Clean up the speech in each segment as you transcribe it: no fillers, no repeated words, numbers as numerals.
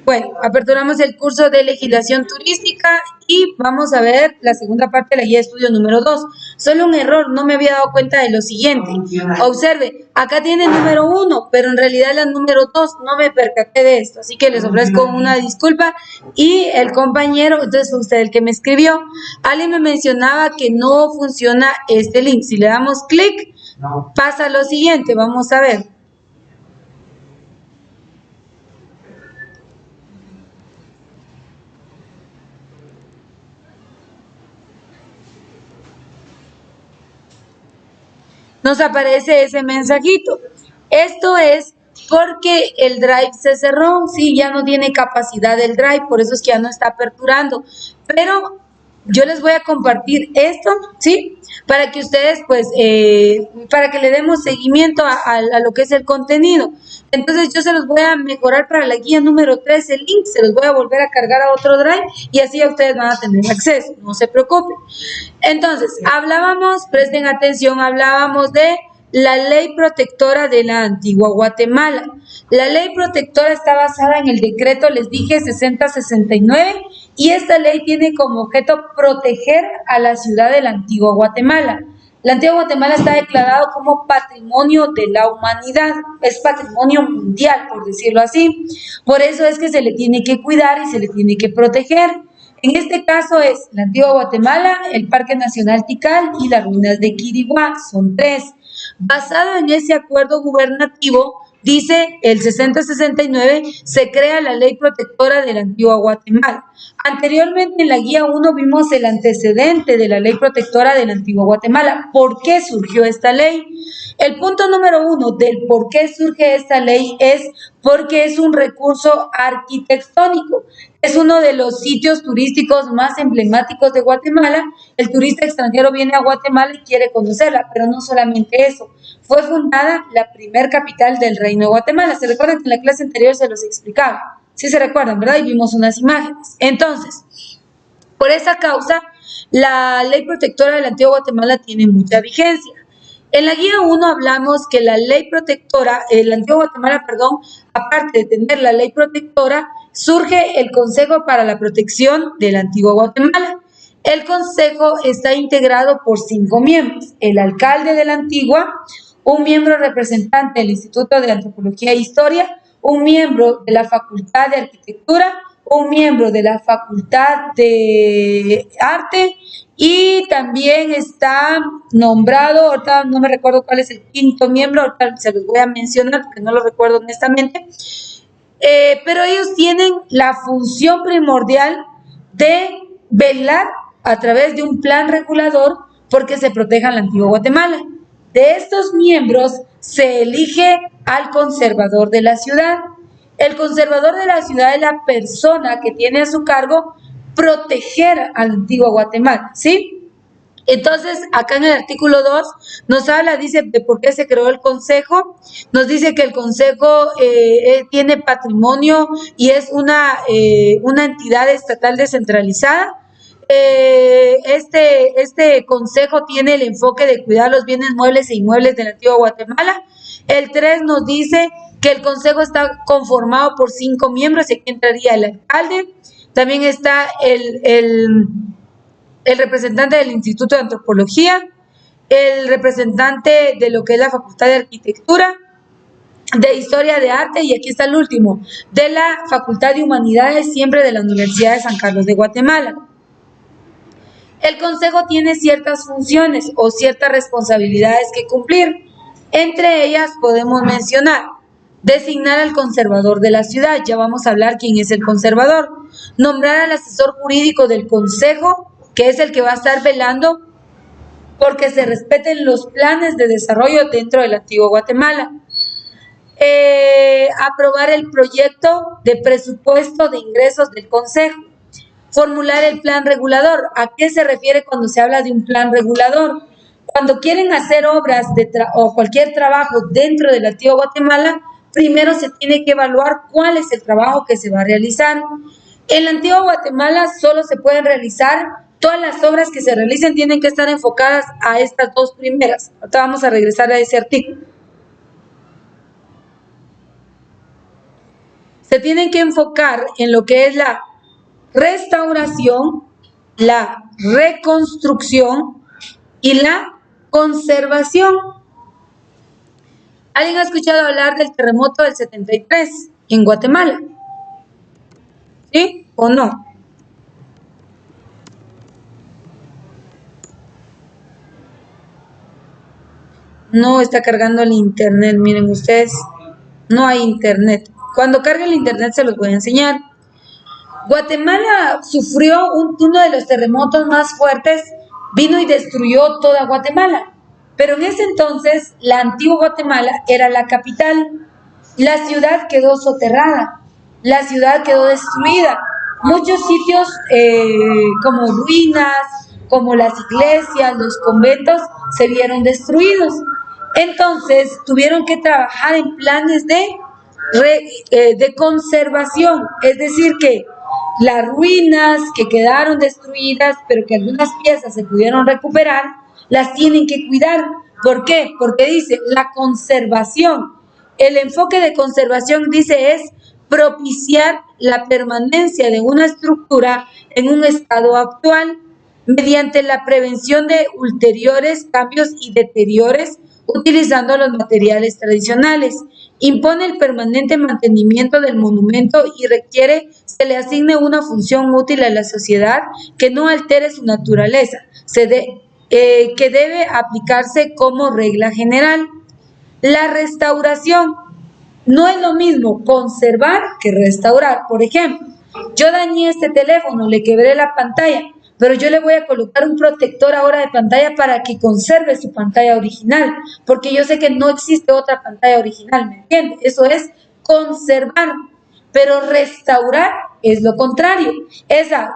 Bueno, aperturamos el curso de legislación turística y vamos a ver la segunda parte de la guía de estudio número 2. Solo un error, no me había dado cuenta de lo siguiente. Observe, acá tiene número 1, pero en realidad la número 2, no me percaté de esto, así que les ofrezco una disculpa. Y el compañero, entonces fue usted el que me escribió, alguien me mencionaba que no funciona este link. Si le damos clic, pasa lo siguiente, vamos a ver. Nos aparece ese mensajito. Esto es porque el Drive se cerró, sí, ya no tiene capacidad el Drive, por eso es que ya no está aperturando. Pero yo les voy a compartir esto, ¿sí? Para que ustedes, pues, para que le demos seguimiento a lo que es el contenido. Entonces yo se los voy a mejorar para la guía número 3, el link, se los voy a volver a cargar a otro Drive y así ya ustedes van a tener acceso, no se preocupen. Entonces, presten atención, hablábamos de la ley protectora de la antigua Guatemala. La ley protectora está basada en el decreto, les dije, 6069, y esta ley tiene como objeto proteger a la ciudad de la antigua Guatemala. La antigua Guatemala está declarado como patrimonio de la humanidad, es patrimonio mundial, por decirlo así. Por eso es que se le tiene que cuidar y se le tiene que proteger. En este caso es la antigua Guatemala, el Parque Nacional Tikal y las ruinas de Quiriguá, son 3. Basado en ese acuerdo gubernativo, dice el 6069, se crea la ley protectora de la antigua Guatemala. Anteriormente en la guía 1 vimos el antecedente de la ley protectora de la antigua Guatemala. ¿Por qué surgió esta ley? El punto número 1 del por qué surge esta ley es porque es un recurso arquitectónico. Es uno de los sitios turísticos más emblemáticos de Guatemala. El turista extranjero viene a Guatemala y quiere conocerla, pero no solamente eso. Fue fundada la primer capital del Reino de Guatemala. ¿Se recuerdan que en la clase anterior se los explicaba? Sí se recuerdan, ¿verdad? Y vimos unas imágenes. Entonces, por esa causa, la ley protectora de la antigua Guatemala tiene mucha vigencia. En la guía 1 hablamos que la ley protectora, la antigua Guatemala, perdón, aparte de tener la ley protectora, surge el Consejo para la Protección de la Antigua Guatemala. El consejo está integrado por 5 miembros: el alcalde de la Antigua, un miembro representante del Instituto de Antropología e Historia, un miembro de la Facultad de Arquitectura, un miembro de la Facultad de Arte, y también está nombrado, ahorita no me recuerdo cuál es el 5.º miembro, ahorita se los voy a mencionar porque no lo recuerdo honestamente, pero ellos tienen la función primordial de velar a través de un plan regulador porque se proteja la antigua Guatemala. De estos miembros se elige al conservador de la ciudad. El conservador de la ciudad es la persona que tiene a su cargo proteger a la antigua Guatemala, ¿sí? Entonces, acá en el artículo 2 nos habla, dice, de por qué se creó el consejo. Nos dice que el consejo tiene patrimonio y es una entidad estatal descentralizada. Este consejo tiene el enfoque de cuidar los bienes muebles e inmuebles de la antigua Guatemala. El 3 nos dice que el consejo está conformado por 5 miembros, y aquí entraría el alcalde. También está el representante del Instituto de Antropología, el representante de lo que es la Facultad de Arquitectura, de Historia de Arte, y aquí está el último, de la Facultad de Humanidades, siempre de la Universidad de San Carlos de Guatemala. El consejo tiene ciertas funciones o ciertas responsabilidades que cumplir. Entre ellas podemos mencionar: designar al conservador de la ciudad, ya vamos a hablar quién es el conservador; nombrar al asesor jurídico del consejo, que es el que va a estar velando porque se respeten los planes de desarrollo dentro del antiguo Guatemala; aprobar el proyecto de presupuesto de ingresos del consejo; formular el plan regulador. ¿A qué se refiere cuando se habla de un plan regulador? Cuando quieren hacer obras o cualquier trabajo dentro de la antigua Guatemala, primero se tiene que evaluar cuál es el trabajo que se va a realizar. En la antigua Guatemala solo se pueden realizar, todas las obras que se realicen tienen que estar enfocadas a estas 2 primeras. Ahorita vamos a regresar a ese artículo. se tienen que enfocar en lo que es la restauración, la reconstrucción y la conservación. ¿Alguien ha escuchado hablar del terremoto del 73 en Guatemala? ¿Sí o no? No está cargando el internet, miren ustedes, no hay internet. Cuando cargue el internet se los voy a enseñar. Guatemala sufrió uno de los terremotos más fuertes, vino y destruyó toda Guatemala. Pero en ese entonces, la antigua Guatemala era la capital. La ciudad quedó soterrada, la ciudad quedó destruida. Muchos sitios como ruinas, como las iglesias, los conventos, se vieron destruidos. Entonces, tuvieron que trabajar en planes de conservación, es decir que las ruinas que quedaron destruidas, pero que algunas piezas se pudieron recuperar, las tienen que cuidar. ¿Por qué? Porque dice la conservación. El enfoque de conservación, dice, es propiciar la permanencia de una estructura en un estado actual mediante la prevención de ulteriores cambios y deterioros utilizando los materiales tradicionales. Impone el permanente mantenimiento del monumento y requiere se le asigne una función útil a la sociedad que no altere su naturaleza, que debe aplicarse como regla general. La restauración no es lo mismo conservar que restaurar. Por ejemplo, yo dañé este teléfono, le quebré la pantalla, pero yo le voy a colocar un protector ahora de pantalla para que conserve su pantalla original, porque yo sé que no existe otra pantalla original, ¿me entiendes? Eso es conservar, pero restaurar es lo contrario.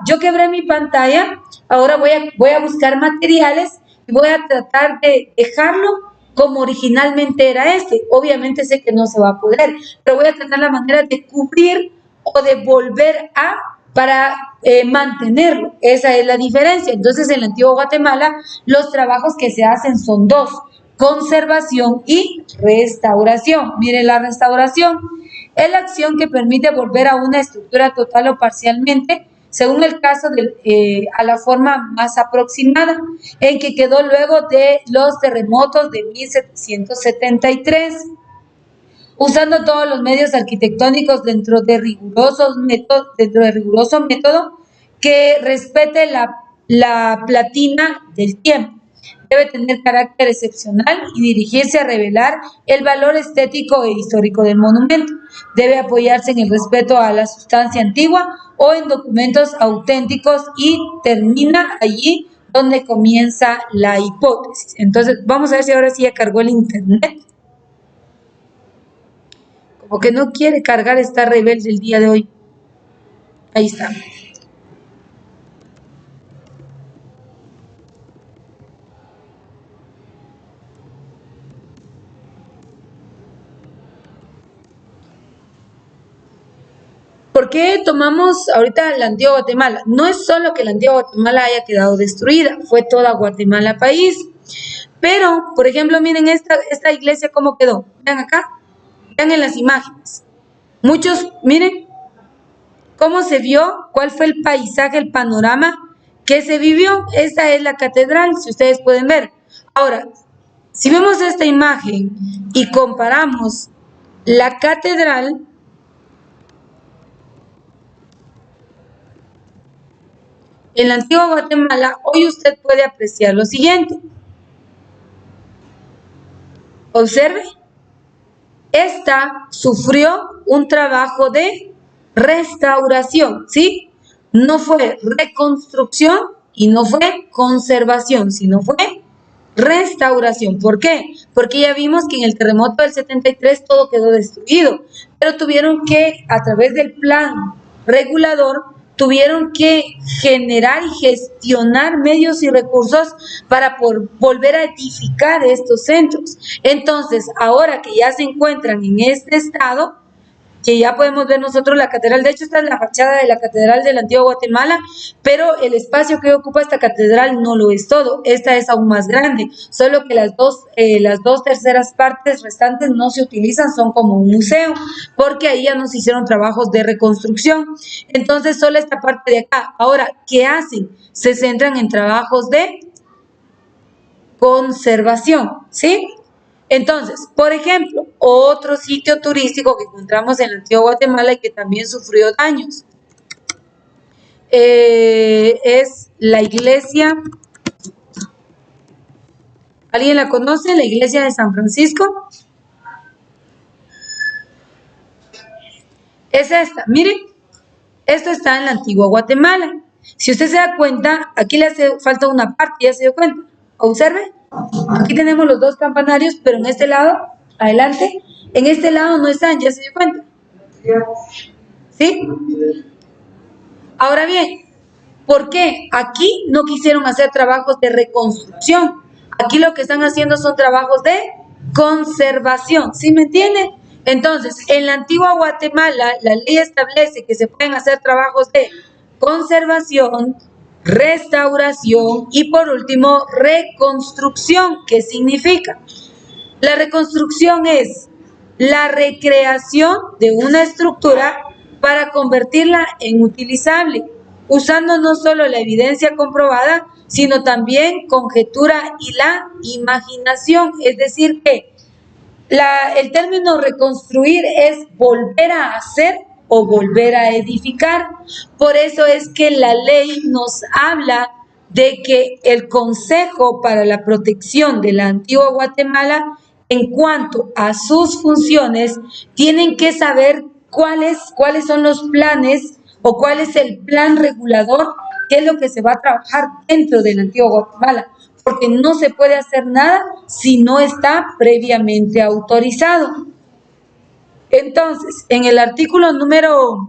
Yo quebré mi pantalla, ahora voy a buscar materiales y voy a tratar de dejarlo como originalmente era Obviamente sé que no se va a poder, pero voy a tratar la manera de cubrir o de volver para mantenerlo. Esa es la diferencia. Entonces, en la antigua Guatemala, los trabajos que se hacen son dos: conservación y restauración. Miren, la restauración es la acción que permite volver a una estructura total o parcialmente, según el caso, a la forma más aproximada en que quedó luego de los terremotos de 1773. Usando todos los medios arquitectónicos dentro de riguroso método que respete la platina del tiempo. Debe tener carácter excepcional y dirigirse a revelar el valor estético e histórico del monumento. Debe apoyarse en el respeto a la sustancia antigua o en documentos auténticos y termina allí donde comienza la hipótesis. Entonces, vamos a ver si ahora sí ya cargó el internet. Como que no quiere cargar, esta rebelde el día de hoy. Ahí está. ¿Por qué tomamos ahorita la antigua Guatemala? No es solo que la antigua Guatemala haya quedado destruida, fue toda Guatemala país. Pero, por ejemplo, miren esta iglesia cómo quedó. Vean acá, vean en las imágenes. Muchos, miren cómo se vio, cuál fue el paisaje, el panorama que se vivió. Esta es la catedral, si ustedes pueden ver. Ahora, si vemos esta imagen y comparamos la catedral en la antigua Guatemala, hoy usted puede apreciar lo siguiente. Observe, esta sufrió un trabajo de restauración, ¿sí? No fue reconstrucción y no fue conservación, sino fue restauración. ¿Por qué? Porque ya vimos que en el terremoto del 73 todo quedó destruido, pero tuvieron que, a través del plan regulador, tuvieron que generar y gestionar medios y recursos para volver a edificar estos centros. Entonces, ahora que ya se encuentran en este estado, que ya podemos ver nosotros la catedral. De hecho, esta es la fachada de la catedral de la antigua Guatemala, pero el espacio que ocupa esta catedral no lo es todo. Esta es aún más grande, solo que las dos terceras partes restantes no se utilizan, son como un museo, porque ahí ya nos hicieron trabajos de reconstrucción. Entonces, solo esta parte de acá. Ahora, ¿qué hacen? Se centran en trabajos de conservación, ¿sí? Entonces, por ejemplo, otro sitio turístico que encontramos en la antigua Guatemala y que también sufrió daños es la iglesia. ¿Alguien la conoce? La iglesia de San Francisco. Es esta, miren, esto está en la antigua Guatemala. Si usted se da cuenta, aquí le hace falta una parte, ¿ya se dio cuenta? Observe, aquí tenemos los dos campanarios, pero en este lado, adelante, en este lado no están, ¿ya se dio cuenta? ¿Sí? Ahora bien, ¿por qué? Aquí no quisieron hacer trabajos de reconstrucción. Aquí lo que están haciendo son trabajos de conservación, ¿sí me entienden? Entonces, en la antigua Guatemala, la ley establece que se pueden hacer trabajos de conservación, restauración y, por último, reconstrucción. ¿Qué significa? La reconstrucción es la recreación de una estructura para convertirla en utilizable, usando no solo la evidencia comprobada, sino también conjetura y la imaginación. Es decir, que el término reconstruir es volver a hacer o volver a edificar. Por eso es que la ley nos habla de que el Consejo para la Protección de la Antigua Guatemala, en cuanto a sus funciones, tienen que saber cuáles son los planes o cuál es el plan regulador, qué es lo que se va a trabajar dentro de la Antigua Guatemala, porque no se puede hacer nada si no está previamente autorizado. Entonces, en el artículo número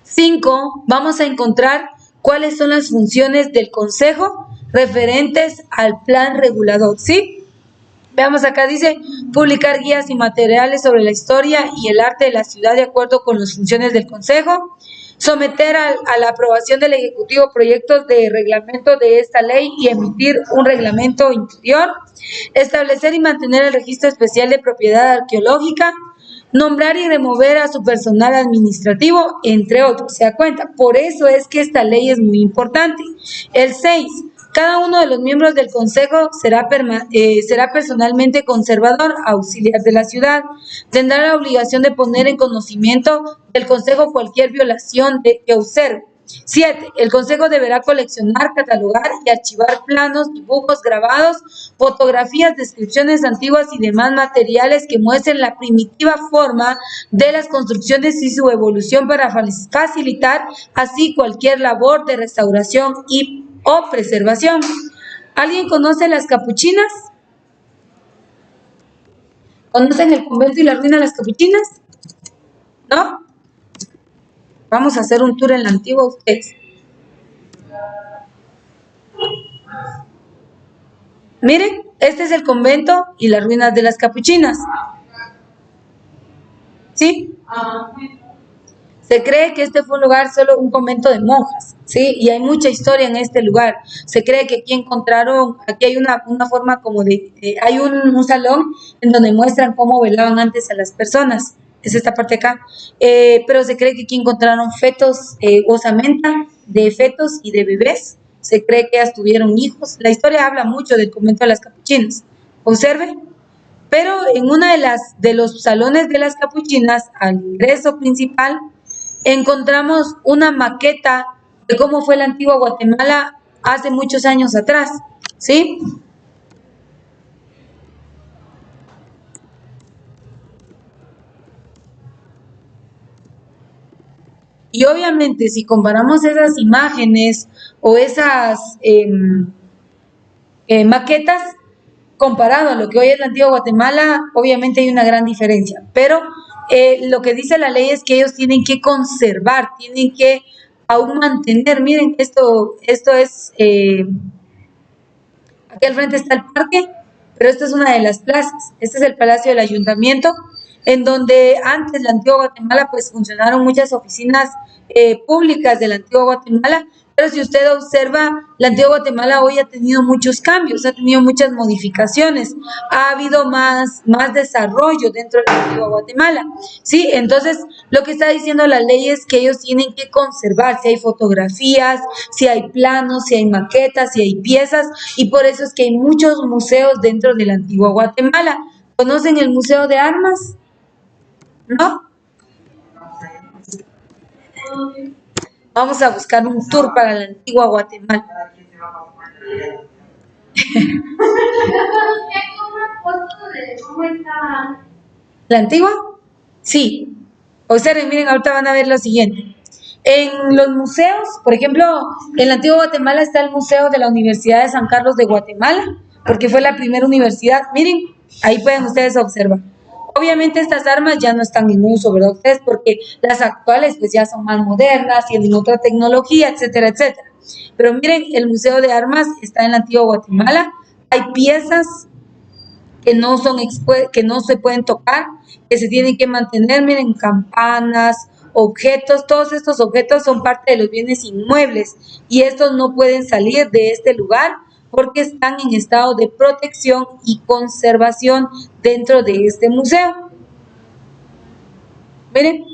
5 vamos a encontrar cuáles son las funciones del Consejo referentes al plan regulador, ¿sí? Veamos acá, dice, publicar guías y materiales sobre la historia y el arte de la ciudad de acuerdo con las funciones del Consejo, someter a la aprobación del Ejecutivo proyectos de reglamento de esta ley y emitir un reglamento interior, establecer y mantener el registro especial de propiedad arqueológica, nombrar y remover a su personal administrativo, entre otros. ¿Se da cuenta? Por eso es que esta ley es muy importante. El 6. Cada uno de los miembros del Consejo será personalmente conservador, auxiliar de la ciudad. Tendrá la obligación de poner en conocimiento del Consejo cualquier violación que observe. 7. El Consejo deberá coleccionar, catalogar y archivar planos, dibujos, grabados, fotografías, descripciones antiguas y demás materiales que muestren la primitiva forma de las construcciones y su evolución para facilitar así cualquier labor de restauración o preservación. ¿Alguien conoce las capuchinas? ¿Conocen el convento y la ruina de las capuchinas? ¿No? Vamos a hacer un tour en la antigua ustedes. Miren, este es el convento y las ruinas de las capuchinas. ¿Sí? Se cree que este fue un lugar, solo un convento de monjas, ¿sí? Y hay mucha historia en este lugar. Se cree que aquí encontraron, aquí hay una forma como hay un salón en donde muestran cómo velaban antes a las personas. Es esta parte acá. Pero se cree que aquí encontraron fetos, osamenta de fetos y de bebés. Se cree que ellas tuvieron hijos. La historia habla mucho del convento de las capuchinas. Observe. Pero en una de los salones de las capuchinas, al ingreso principal, encontramos una maqueta de cómo fue la antigua Guatemala hace muchos años atrás, ¿sí? Y obviamente si comparamos esas imágenes o esas maquetas, comparado a lo que hoy es la antigua Guatemala, obviamente hay una gran diferencia, pero lo que dice la ley es que ellos tienen que conservar, tienen que aún mantener. Miren, esto es, aquí al frente está el parque, pero esta es una de las plazas, este es el Palacio del Ayuntamiento. en donde antes la antigua Guatemala pues funcionaron muchas oficinas públicas de la antigua Guatemala, pero si usted observa, la antigua Guatemala hoy ha tenido muchos cambios, ha tenido muchas modificaciones, ha habido más desarrollo dentro de la antigua Guatemala, ¿sí? Entonces, lo que está diciendo la ley es que ellos tienen que conservar, si hay fotografías, si hay planos, si hay maquetas, si hay piezas, y por eso es que hay muchos museos dentro de la antigua Guatemala. ¿Conocen el Museo de Armas? ¿No? Vamos a buscar un tour para la antigua Guatemala. ¿La antigua? Sí. Observen, miren, ahorita van a ver lo siguiente. En los museos, por ejemplo, en la antigua Guatemala está el Museo de la Universidad de San Carlos de Guatemala, porque fue la primera universidad. Miren, ahí pueden ustedes observar. Obviamente estas armas ya no están en uso, ¿verdad ustedes? Porque las actuales pues ya son más modernas, tienen otra tecnología, etcétera, etcétera. Pero miren, el Museo de Armas está en la antigua Guatemala. Hay piezas que no son que no se pueden tocar, que se tienen que mantener, miren, campanas, objetos, todos estos objetos son parte de los bienes inmuebles y estos no pueden salir de este lugar porque están en estado de protección y conservación dentro de este museo. Miren,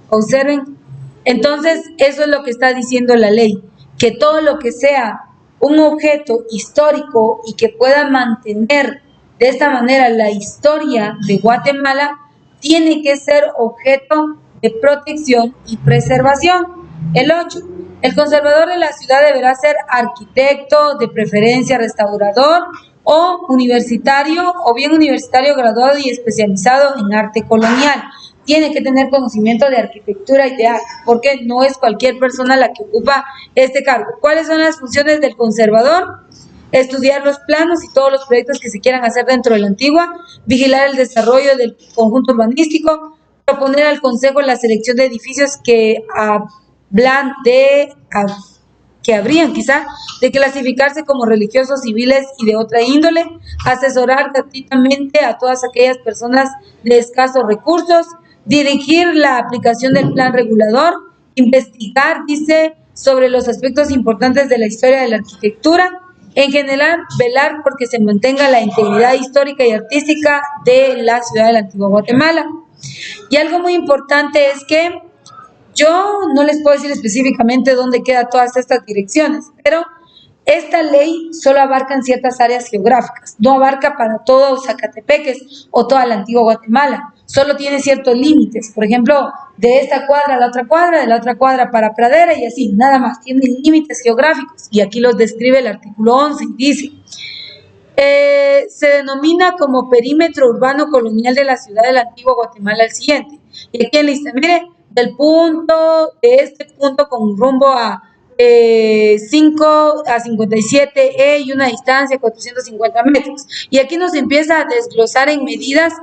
observen. Entonces, eso es lo que está diciendo la ley, que todo lo que sea un objeto histórico y que pueda mantener de esta manera la historia de Guatemala, tiene que ser objeto de protección y preservación. El 8. El conservador de la ciudad deberá ser arquitecto, de preferencia restaurador o universitario, o bien universitario graduado y especializado en arte colonial. Tiene que tener conocimiento de arquitectura y de arte, porque no es cualquier persona la que ocupa este cargo. ¿Cuáles son las funciones del conservador? Estudiar los planos y todos los proyectos que se quieran hacer dentro de la antigua, vigilar el desarrollo del conjunto urbanístico, proponer al Consejo la selección de edificios que hablan de que habrían quizá de clasificarse como religiosos, civiles y de otra índole, asesorar gratuitamente a todas aquellas personas de escasos recursos, dirigir la aplicación del plan regulador, investigar, dice, sobre los aspectos importantes de la historia de la arquitectura, en general, velar porque se mantenga la integridad histórica y artística de la ciudad de la antigua Guatemala. Y algo muy importante es que yo no les puedo decir específicamente dónde quedan todas estas direcciones, pero esta ley solo abarca en ciertas áreas geográficas, no abarca para todo Zacatepeques o toda la antigua Guatemala, solo tiene ciertos límites, por ejemplo, de esta cuadra a la otra cuadra, de la otra cuadra para Pradera y así, nada más, tiene límites geográficos y aquí los describe el artículo 11 y dice, se denomina como perímetro urbano colonial de la ciudad de la antigua Guatemala el siguiente, y aquí en lista, mire, del punto, de este punto con rumbo a 5 a 57 y una distancia de 450 metros. Y aquí nos empieza a desglosar en medidas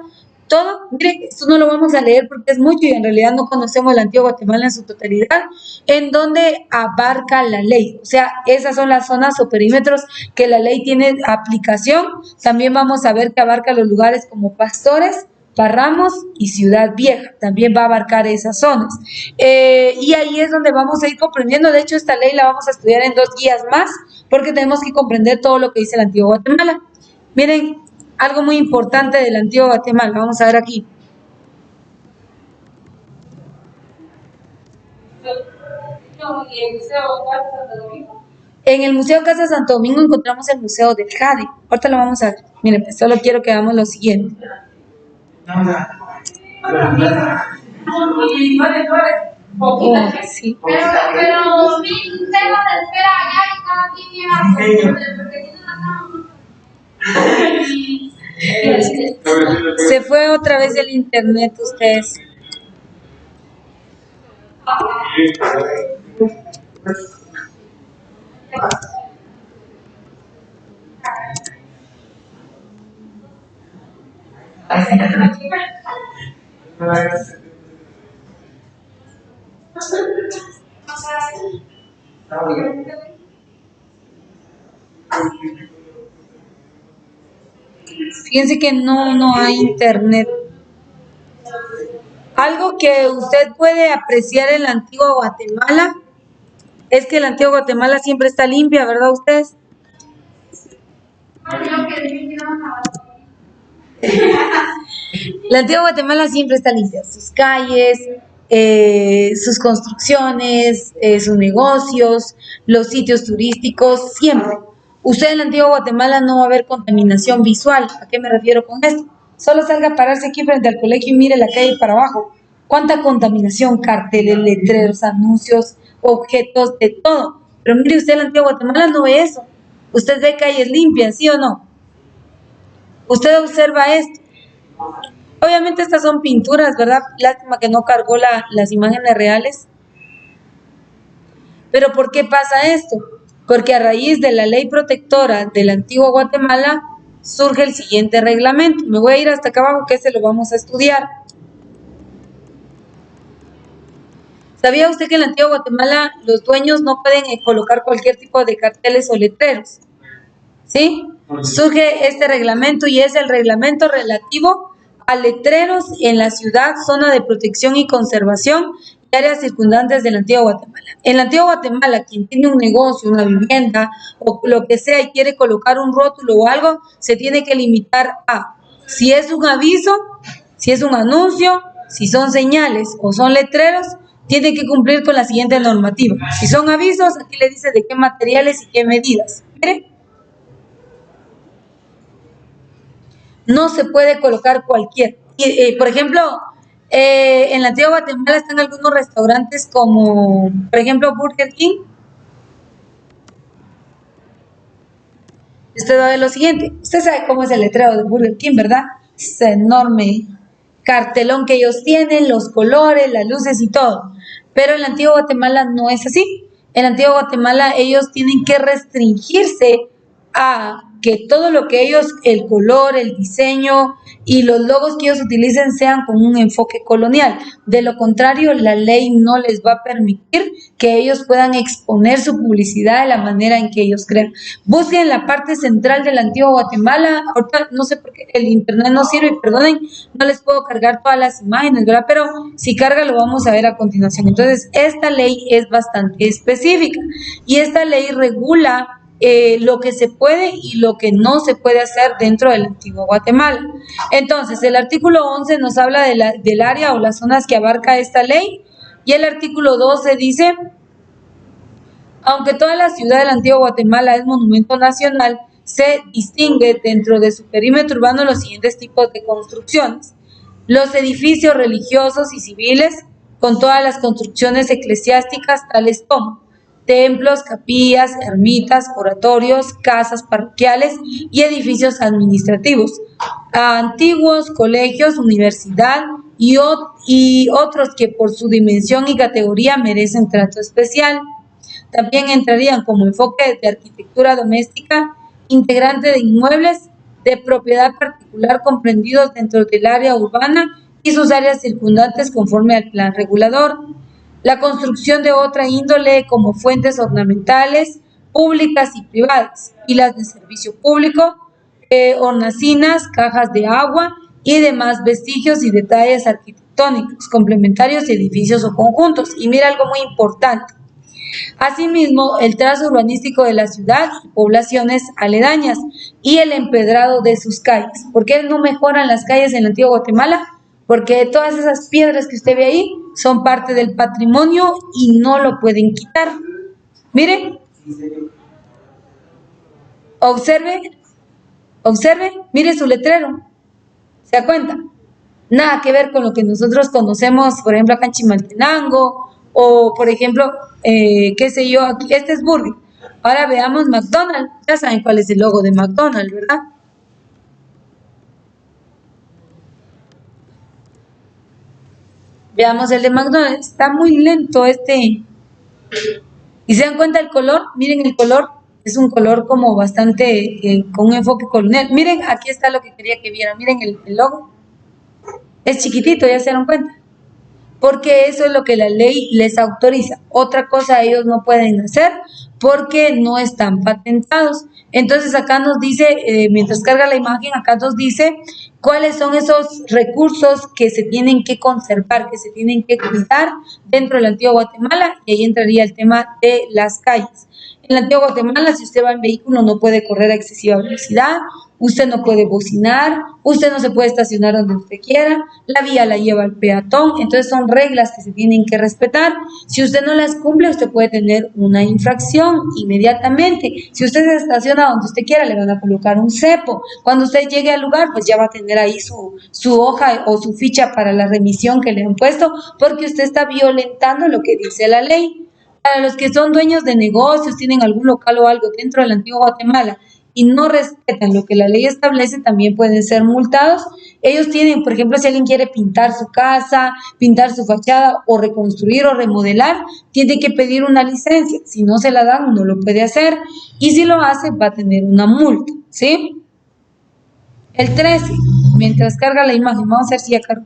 todo. Miren, esto no lo vamos a leer porque es mucho y en realidad no conocemos la antigua Guatemala en su totalidad, en donde abarca la ley. O sea, esas son las zonas o perímetros que la ley tiene aplicación. También vamos a ver que abarca los lugares como Pastores, Parramos y Ciudad Vieja, también va a abarcar esas zonas. Y ahí es donde vamos a ir comprendiendo, de hecho esta ley la vamos a estudiar en 2 guías más, porque tenemos que comprender todo lo que dice la antigua Guatemala. Miren, algo muy importante de la antigua Guatemala, vamos a ver aquí. En el Museo Casa Santo Domingo encontramos el Museo del Jade. Ahorita lo vamos a ver. Miren, pues solo quiero que hagamos lo siguiente. Sí. Pero mi tema se espera allá y cada quien lleva. Se fue otra vez el internet, ustedes. Fíjense que no hay internet. Algo que usted puede apreciar en la antigua Guatemala es que la antigua Guatemala siempre está limpia, ¿verdad ustedes? La antigua Guatemala siempre está limpia, sus calles, sus construcciones, sus negocios, los sitios turísticos, siempre. Usted en la antigua Guatemala no va a haber contaminación visual. ¿A qué me refiero con esto? Solo salga a pararse aquí frente al colegio y mire la calle para abajo. ¿Cuánta contaminación? Carteles, letreros, anuncios, objetos, de todo. Pero mire usted en la antigua Guatemala no ve eso. Usted ve calles limpias, ¿sí o no? Usted observa esto. Obviamente estas son pinturas, ¿verdad? Lástima que no cargó las imágenes reales. Pero ¿por qué pasa esto? Porque a raíz de la ley protectora de la antigua Guatemala surge el siguiente reglamento. Me voy a ir hasta acá abajo que ese lo vamos a estudiar. ¿Sabía usted que en la antigua Guatemala los dueños no pueden colocar cualquier tipo de carteles o letreros? ¿Sí? Surge este reglamento y es el reglamento relativo a letreros en la ciudad, zona de protección y conservación y áreas circundantes de la antigua Guatemala. En la antigua Guatemala, quien tiene un negocio, una vivienda o lo que sea y quiere colocar un rótulo o algo, se tiene que limitar a si es un aviso, si es un anuncio, si son señales o son letreros, tiene que cumplir con la siguiente normativa. Si son avisos, aquí le dice de qué materiales y qué medidas. ¿Mire? No se puede colocar cualquier. Por ejemplo, en la antigua Guatemala están algunos restaurantes como, por ejemplo, Burger King. Usted va a ver lo siguiente. Usted sabe cómo es el letrero de Burger King, ¿verdad? Es enorme cartelón que ellos tienen, los colores, las luces y todo. Pero en la antigua Guatemala no es así. En la antigua Guatemala ellos tienen que restringirse a que todo lo que ellos, el color, el diseño y los logos que ellos utilicen sean con un enfoque colonial. De lo contrario, la ley no les va a permitir que ellos puedan exponer su publicidad de la manera en que ellos crean. Busquen la parte central de la antigua Guatemala. Ahorita no sé por qué el internet no sirve, perdonen, no les puedo cargar todas las imágenes, ¿verdad? Pero si carga lo vamos a ver a continuación. Entonces, esta ley es bastante específica y esta ley regula lo que se puede y lo que no se puede hacer dentro del antiguo Guatemala. Entonces, el artículo 11 nos habla del área o las zonas que abarca esta ley y el artículo 12 dice, aunque toda la ciudad del antiguo Guatemala es monumento nacional, se distingue dentro de su perímetro urbano los siguientes tipos de construcciones. Los edificios religiosos y civiles con todas las construcciones eclesiásticas tales como templos, capillas, ermitas, oratorios, casas parroquiales y edificios administrativos, antiguos colegios, universidad y otros que por su dimensión y categoría merecen trato especial. También entrarían como enfoque de arquitectura doméstica, integrante de inmuebles de propiedad particular comprendidos dentro del área urbana y sus áreas circundantes conforme al plan regulador. La construcción de otra índole como fuentes ornamentales, públicas y privadas, y las de servicio público, hornacinas, cajas de agua y demás vestigios y detalles arquitectónicos, complementarios, edificios o conjuntos. Y mira algo muy importante. Asimismo, el trazo urbanístico de la ciudad y poblaciones aledañas y el empedrado de sus calles. ¿Por qué no mejoran las calles en la antigua Guatemala? Porque todas esas piedras que usted ve ahí son parte del patrimonio y no lo pueden quitar. Mire, observe, mire su letrero. ¿Se da cuenta? Nada que ver con lo que nosotros conocemos, por ejemplo, acá en Chimaltenango, o por ejemplo, qué sé yo, aquí, este es Burger. Ahora veamos McDonald's. Ya saben cuál es el logo de McDonald's, ¿verdad? Veamos el de McDonald's. Está muy lento este. ¿Y se dan cuenta el color? Miren el color. Es un color como bastante, con un enfoque colonial. Miren, aquí está lo que quería que vieran. Miren el logo. Es chiquitito, ya se dieron cuenta. Porque eso es lo que la ley les autoriza. Otra cosa ellos no pueden hacer porque no están patentados. Entonces acá nos dice, mientras carga la imagen, acá nos dice cuáles son esos recursos que se tienen que conservar, que se tienen que cuidar dentro de la antigua Guatemala, y ahí entraría el tema de las calles. En la antigua Guatemala, si usted va en vehículo, no puede correr a excesiva velocidad, usted no puede bocinar, usted no se puede estacionar donde usted quiera, la vía la lleva el peatón, entonces son reglas que se tienen que respetar. Si usted no las cumple, usted puede tener una infracción inmediatamente. Si usted se estaciona donde usted quiera, le van a colocar un cepo. Cuando usted llegue al lugar, pues ya va a tener ahí su hoja o su ficha para la remisión que le han puesto, porque usted está violentando lo que dice la ley. Para los que son dueños de negocios, tienen algún local o algo dentro de la antigua Guatemala y no respetan lo que la ley establece, también pueden ser multados. Ellos tienen, por ejemplo, si alguien quiere pintar su casa, pintar su fachada o reconstruir o remodelar, tiene que pedir una licencia. Si no se la dan, no lo puede hacer. Y si lo hace, va a tener una multa, ¿sí? El 13, mientras carga la imagen, vamos a ver si ya cargó.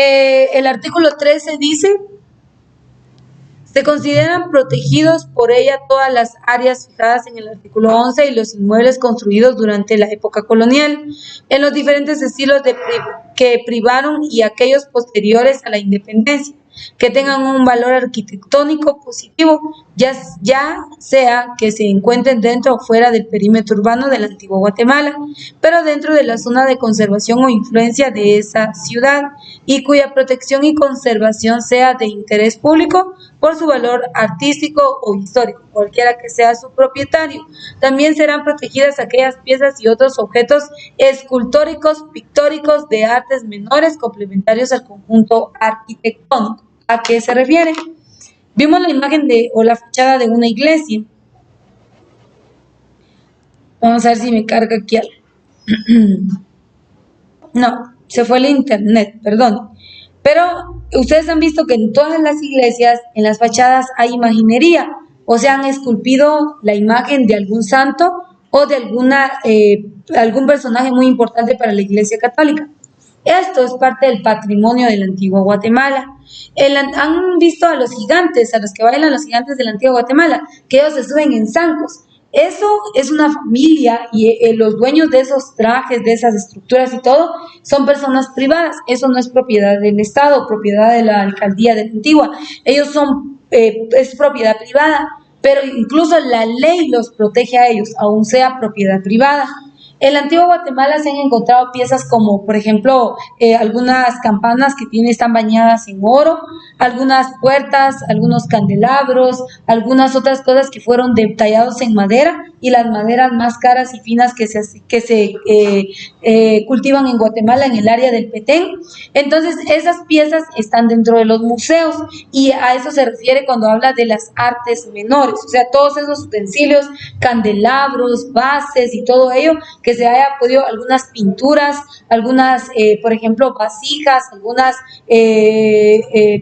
El artículo 13 dice: se consideran protegidos por ella todas las áreas fijadas en el artículo 11 y los inmuebles construidos durante la época colonial, en los diferentes estilos que privaron y aquellos posteriores a la independencia, que tengan un valor arquitectónico positivo, ya sea que se encuentren dentro o fuera del perímetro urbano de la antigua Guatemala, pero dentro de la zona de conservación o influencia de esa ciudad, y cuya protección y conservación sea de interés público por su valor artístico o histórico, cualquiera que sea su propietario. También serán protegidas aquellas piezas y otros objetos escultóricos, pictóricos, de artes menores complementarios al conjunto arquitectónico. ¿A qué se refiere? Vimos la imagen o la fachada de una iglesia. Vamos a ver si me carga aquí algo. No, se fue el internet, perdón. Pero ustedes han visto que en todas las iglesias, en las fachadas, hay imaginería, o sea, han esculpido la imagen de algún santo o de algún personaje muy importante para la Iglesia Católica. Esto es parte del patrimonio de la antigua Guatemala. Han visto a los gigantes, a los que bailan los gigantes de la antigua Guatemala, que ellos se suben en zancos. Eso es una familia y los dueños de esos trajes, de esas estructuras y todo, son personas privadas. Eso no es propiedad del Estado, propiedad de la alcaldía de la Antigua. Ellos es propiedad privada, pero incluso la ley los protege a ellos, aun sea propiedad privada. En la antigua Guatemala se han encontrado piezas como, por ejemplo, algunas campanas que están bañadas en oro, algunas puertas, algunos candelabros, algunas otras cosas que fueron tallados en madera, y las maderas más caras y finas que se cultivan en Guatemala, en el área del Petén. Entonces, esas piezas están dentro de los museos, y a eso se refiere cuando habla de las artes menores, o sea, todos esos utensilios, candelabros, bases y todo ello, que se haya podido, algunas pinturas, algunas, por ejemplo, vasijas, algunas,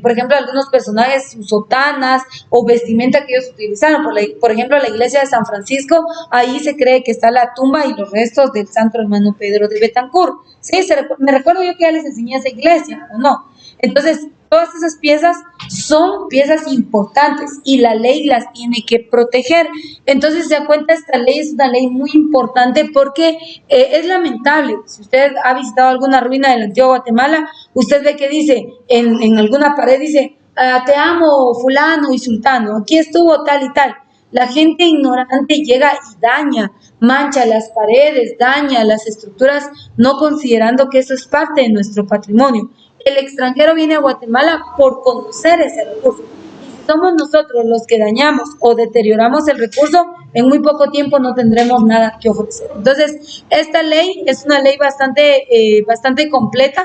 por ejemplo, algunos personajes, sus sotanas o vestimenta que ellos utilizaron. Por ejemplo, la iglesia de San Francisco, ahí se cree que está la tumba y los restos del santo hermano Pedro de Betancur. Sí, me recuerdo yo que ya les enseñé esa iglesia, ¿o no? Entonces, todas esas piezas son piezas importantes y la ley las tiene que proteger. Entonces, se da cuenta, esta ley es una ley muy importante porque es lamentable. Si usted ha visitado alguna ruina de la antigua Guatemala, usted ve que dice, en alguna pared dice, te amo fulano y sultano, aquí estuvo tal y tal. La gente ignorante llega y daña, mancha las paredes, daña las estructuras, no considerando que eso es parte de nuestro patrimonio. El extranjero viene a Guatemala por conocer ese recurso. Y si somos nosotros los que dañamos o deterioramos el recurso, en muy poco tiempo no tendremos nada que ofrecer. Entonces, esta ley es una ley bastante completa,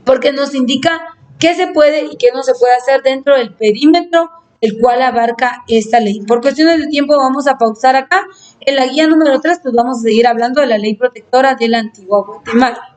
porque nos indica qué se puede y qué no se puede hacer dentro del perímetro el cual abarca esta ley. Por cuestiones de tiempo vamos a pausar acá. En la guía número 3 pues vamos a seguir hablando de la ley protectora de la antigua Guatemala.